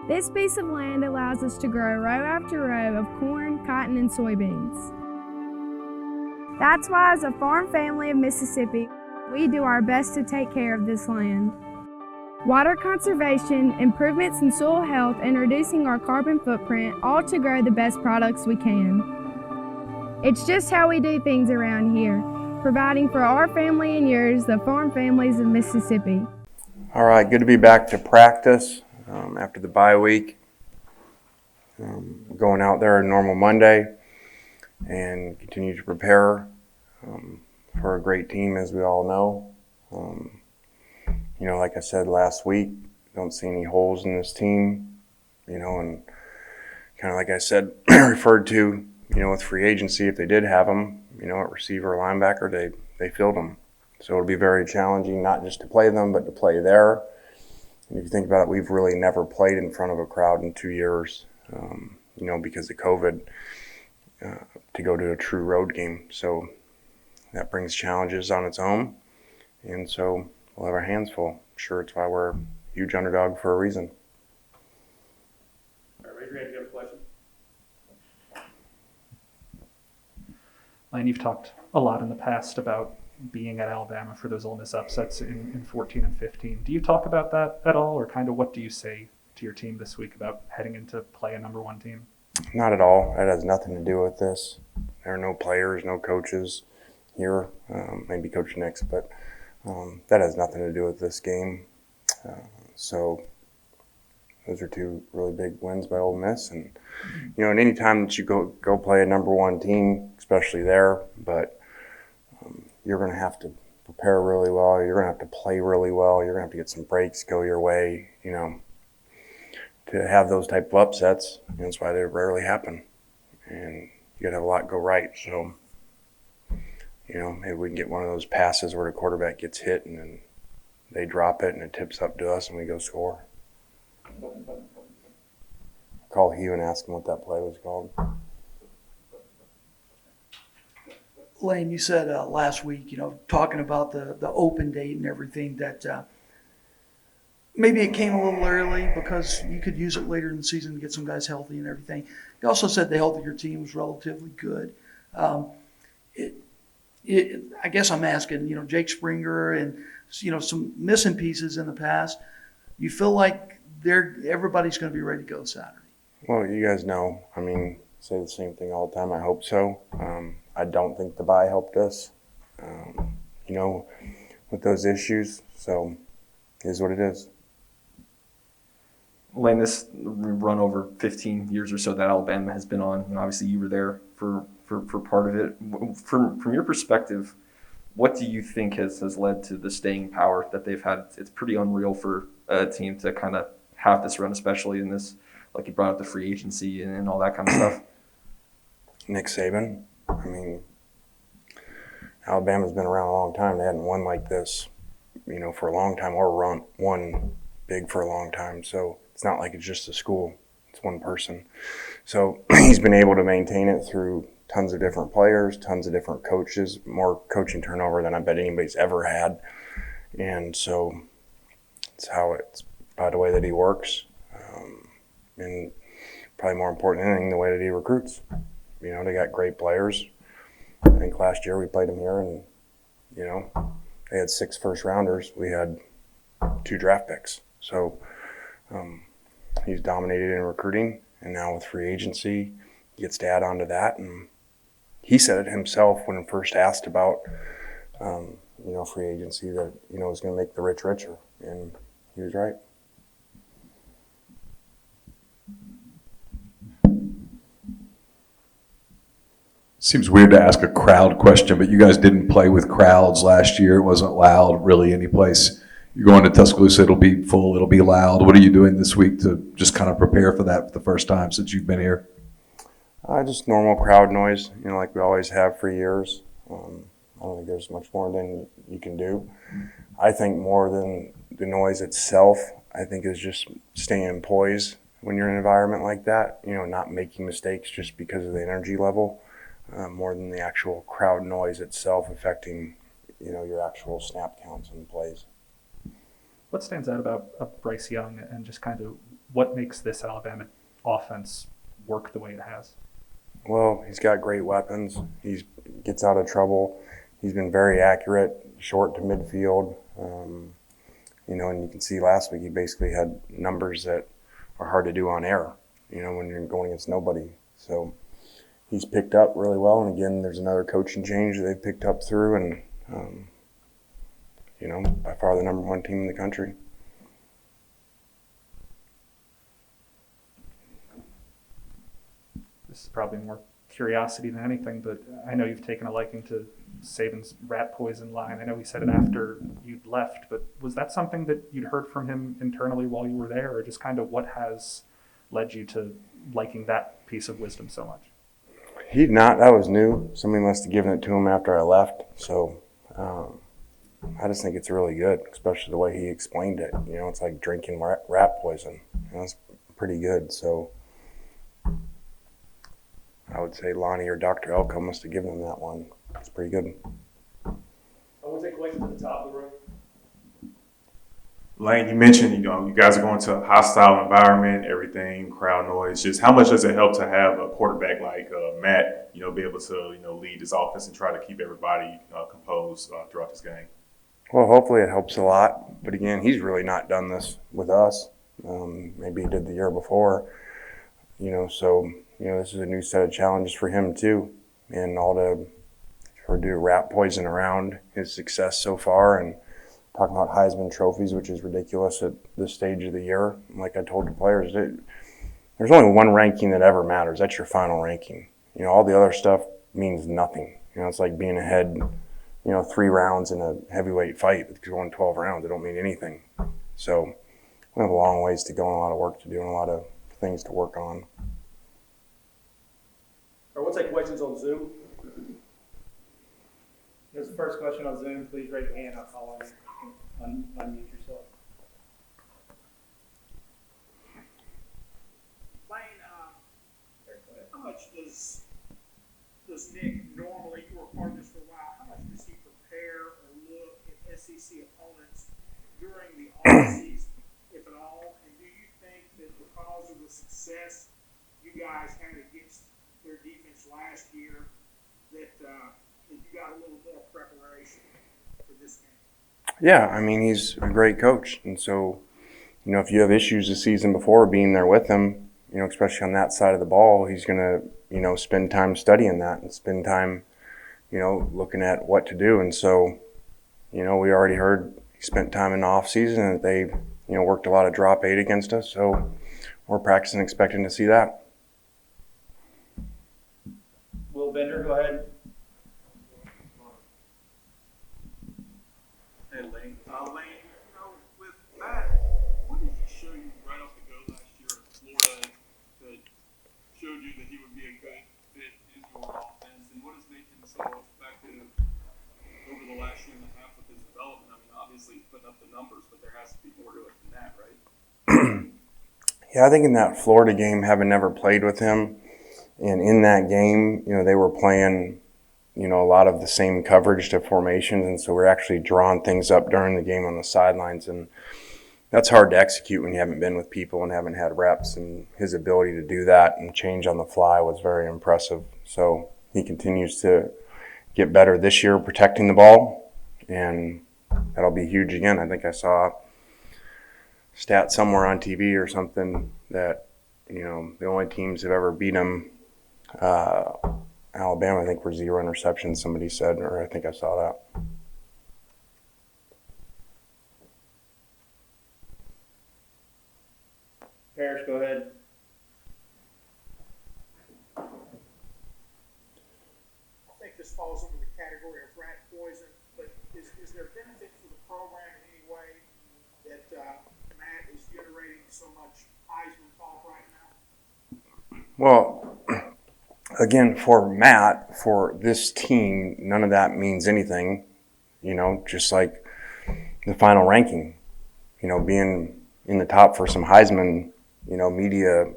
This piece of land allows us to grow row after row of corn, cotton, and soybeans. That's why, as a farm family of Mississippi, we do our best to take care of this land. Water conservation, improvements in soil health, and reducing our carbon footprint, all to grow the best products we can. It's just how we do things around here, providing for our family and yours, the farm families of Mississippi. All right, good to be back to practice after the bye week. Going out there on normal Monday and continue to prepare for a great team, as we all know. Like I said last week, don't see any holes in this team, and kind of like I said, referred to, with free agency, if they did have them, at receiver or linebacker, they filled them. So it'll be very challenging, not just to play them, but to play there. And if you think about it, we've really never played in front of a crowd in 2 years, because of COVID, to go to a true road game. So that brings challenges on its own. And so we'll have our hands full. I'm sure it's why we're a huge underdog for a reason. All right, raise your hand if you have a question. Lane, you've talked a lot in the past about being at Alabama for those Ole Miss upsets in 14 and 15. Do you talk about that at all, or kind of what do you say to your team this week about heading into play a number one team? Not at all. That has nothing to do with this. There are no players, no coaches here, maybe Coach Nix, but that has nothing to do with this game. So those are two really big wins by Ole Miss. And, and any time that you go play a number one team, especially there, but you're going to have to prepare really well. You're going to have to play really well. You're going to have to get some breaks go your way, to have those type of upsets. That's why they rarely happen. And you got to have a lot go right. So, maybe we can get one of those passes where the quarterback gets hit and then they drop it and it tips up to us and we go score. Call Hugh and ask him what that play was called. Lane, you said last week, talking about the open date and everything, that maybe it came a little early because you could use it later in the season to get some guys healthy and everything. You also said the health of your team was relatively good. I guess I'm asking, Jake Springer and, some missing pieces in the past, you feel like everybody's going to be ready to go Saturday? Well, you guys know, say the same thing all the time. I hope so. I don't think the bye helped us, with those issues. So it is what it is. Lane, this run over 15 years or so that Alabama has been on, obviously you were there for part of it. From your perspective, what do you think has led to the staying power that they've had? It's pretty unreal for a team to kind of have this run, especially in this, like you brought up the free agency and all that kind of stuff. Nick Saban. Alabama's been around a long time. They hadn't won like this, for a long time, or won big for a long time. So it's not like it's just a school. It's one person. So he's been able to maintain it through tons of different players, tons of different coaches, more coaching turnover than I bet anybody's ever had. And so it's by the way that he works. And probably more important than anything, the way that he recruits. They got great players. I think last year we played them here and, they had 6 first-rounders. We had 2 draft picks. So he's dominated in recruiting, and now with free agency, he gets to add on to that. And he said it himself when first asked about, free agency, that, it was going to make the rich richer. And he was right. Seems weird to ask a crowd question, but you guys didn't play with crowds last year. It wasn't loud really any place. You're going to Tuscaloosa, it'll be full, it'll be loud. What are you doing this week to just kind of prepare for that for the first time since you've been here? Just normal crowd noise, like we always have for years. I don't think there's much more than you can do. I think more than the noise itself, I think is just staying poised when you're in an environment like that, not making mistakes just because of the energy level. More than the actual crowd noise itself affecting, your actual snap counts and plays. What stands out about Bryce Young and just kind of what makes this Alabama offense work the way it has? Well, he's got great weapons. He gets out of trouble. He's been very accurate, short to midfield. And you can see last week he basically had numbers that are hard to do on air, when you're going against nobody. So he's picked up really well. And again, there's another coaching change that they've picked up through, and by far the number one team in the country. This is probably more curiosity than anything, but I know you've taken a liking to Saban's rat poison line. I know he said it after you'd left, but was that something that you'd heard from him internally while you were there, or just kind of what has led you to liking that piece of wisdom so much? He'd not. That was new. Somebody must have given it to him after I left. So I just think it's really good, especially the way he explained it. It's like drinking rat poison. It's pretty good. So I would say Lonnie or Dr. Elko must have given him that one. It's pretty good. I want to take questions at the top of the room. Lane, you mentioned, you guys are going to a hostile environment, everything, crowd noise. Just how much does it help to have a quarterback like Matt, be able to, lead this offense and try to keep everybody composed throughout this game? Well, hopefully it helps a lot. But again, he's really not done this with us. Maybe he did the year before. So this is a new set of challenges for him too, and all to do rat poison around his success so far, and talking about Heisman trophies, which is ridiculous at this stage of the year. Like I told the players, there's only one ranking that ever matters. That's your final ranking. All the other stuff means nothing. It's like being ahead, 3 rounds in a heavyweight fight. It's going 12 rounds. It don't mean anything. So we have a long ways to go and a lot of work to do and a lot of things to work on. I want to take questions on Zoom. There's the first question on Zoom. Please raise your hand. I'll call on you. Unmute yourself. Lane, how much does Nick normally, you were a part of this for a while, how much does he prepare or look at SEC opponents during the offseason, if at all? And do you think that because of the success you guys had against their defense last year, that you got a little more preparation for this game? Yeah, he's a great coach. And so, if you have issues the season before being there with him, especially on that side of the ball, he's going to, spend time studying that and spend time, looking at what to do. And so, we already heard he spent time in the off season and that they, worked a lot of drop 8 against us. So we're practicing, expecting to see that. Will Bender, go ahead. Hey, Lane. Lane, with Matt, what did he show you right off the go last year at Florida that showed you that he would be a good fit in your offense? And what has made him so effective over the last year and a half with his development? Obviously he's putting up the numbers, but there has to be more to it than that, right? Yeah, I think in that Florida game, having never played with him, and in that game, they were playing a lot of the same coverage to formations, and so we're actually drawing things up during the game on the sidelines, and that's hard to execute when you haven't been with people and haven't had reps, and his ability to do that and change on the fly was very impressive. So he continues to get better this year protecting the ball, and that'll be huge again. I think I saw a stat somewhere on TV or something that, the only teams that have ever beat him, Alabama, I think, were 0 interceptions, somebody said, or I think I saw that. Parrish, go ahead. I think this falls under the category of rat poison, but is there benefit for the program in any way that Matt is generating so much Heisman talk right now? Well, again, for Matt, for this team, none of that means anything, just like the final ranking, being in the top for some Heisman, media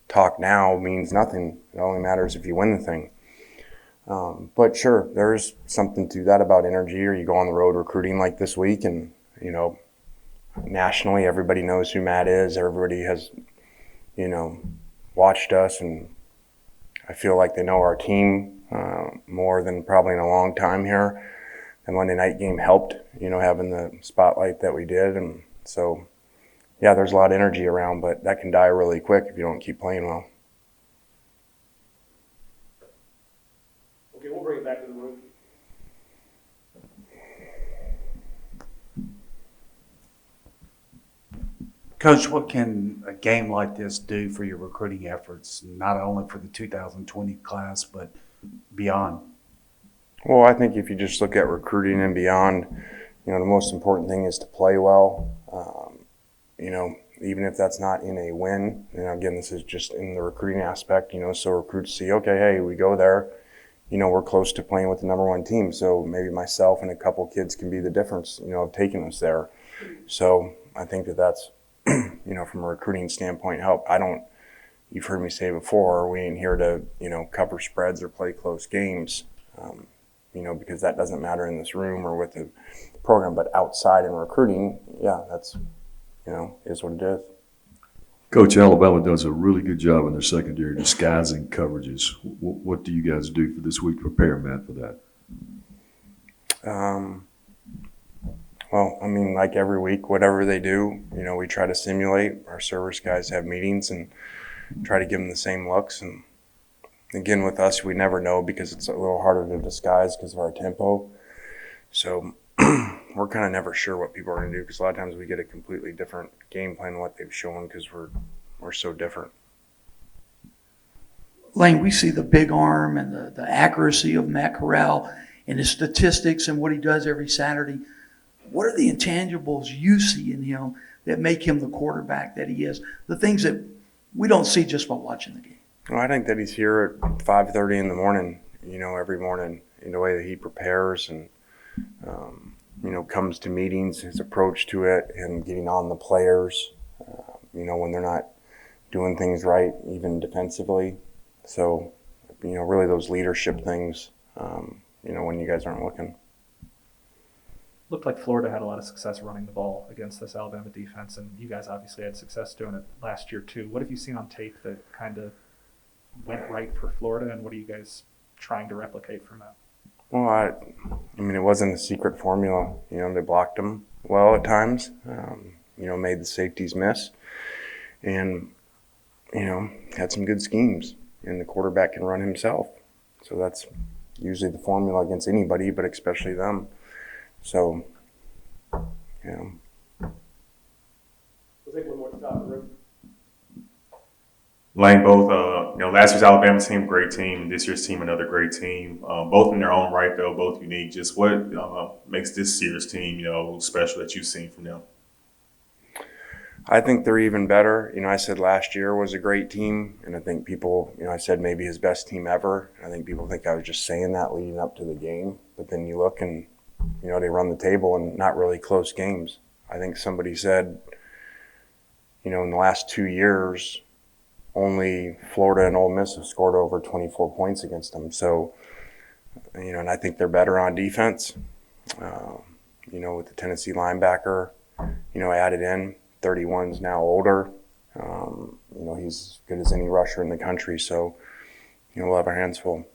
talk now means nothing. It only matters if you win the thing. But sure, there's something to that about energy, or you go on the road recruiting like this week and, nationally everybody knows who Matt is. Everybody has, watched us, and I feel like they know our team more than probably in a long time here. The Monday night game helped, having the spotlight that we did. And so, yeah, there's a lot of energy around, but that can die really quick if you don't keep playing well. Okay, we'll bring it back to the room. Coach, what can a game like this do for your recruiting efforts, not only for the 2020 class, but beyond? Well, I think if you just look at recruiting and beyond, the most important thing is to play well. Even if that's not in a win, again, this is just in the recruiting aspect, so recruits see, okay, hey, we go there, we're close to playing with the number one team. So maybe myself and a couple kids can be the difference, of taking us there. So I think that's, from a recruiting standpoint, help. You've heard me say before, we ain't here to, cover spreads or play close games, because that doesn't matter in this room or with the program. But outside in recruiting, yeah, that's, is what it is. Coach, Alabama does a really good job in their secondary disguising coverages. What do you guys do for this week to prepare, Matt, for that? Well, like every week, whatever they do, we try to simulate. Our service guys have meetings and try to give them the same looks. And again, with us, we never know because it's a little harder to disguise because of our tempo. So we're kind of never sure what people are going to do because a lot of times we get a completely different game plan than what they've shown because we're so different. Lane, we see the big arm and the accuracy of Matt Corral and his statistics and what he does every Saturday. What are the intangibles you see in him that make him the quarterback that he is? The things that we don't see just by watching the game. Well, I think that he's here at 5:30 in the morning, every morning, in the way that he prepares and, comes to meetings, his approach to it, and getting on the players, when they're not doing things right, even defensively. So, really those leadership things, when you guys aren't looking. Looked like Florida had a lot of success running the ball against this Alabama defense, and you guys obviously had success doing it last year too. What have you seen on tape that kind of went right for Florida, and what are you guys trying to replicate from that? Well, it wasn't a secret formula. They blocked them well at times, made the safeties miss, and, had some good schemes, and the quarterback can run himself. So that's usually the formula against anybody, but especially them. So, We'll take one more at the top of the room. Lane, both, last year's Alabama team, great team. This year's team, another great team. Both in their own right, though, both unique. Just what makes this year's team, special that you've seen from them? I think they're even better. I said last year was a great team, and I think people, I said maybe his best team ever. I think people think I was just saying that leading up to the game. But then you look and, they run the table and not really close games. I think somebody said, in the last 2 years, only Florida and Ole Miss have scored over 24 points against them. So, and I think they're better on defense. With the Tennessee linebacker, added in, 31's now older. He's as good as any rusher in the country. So, we'll have our hands full.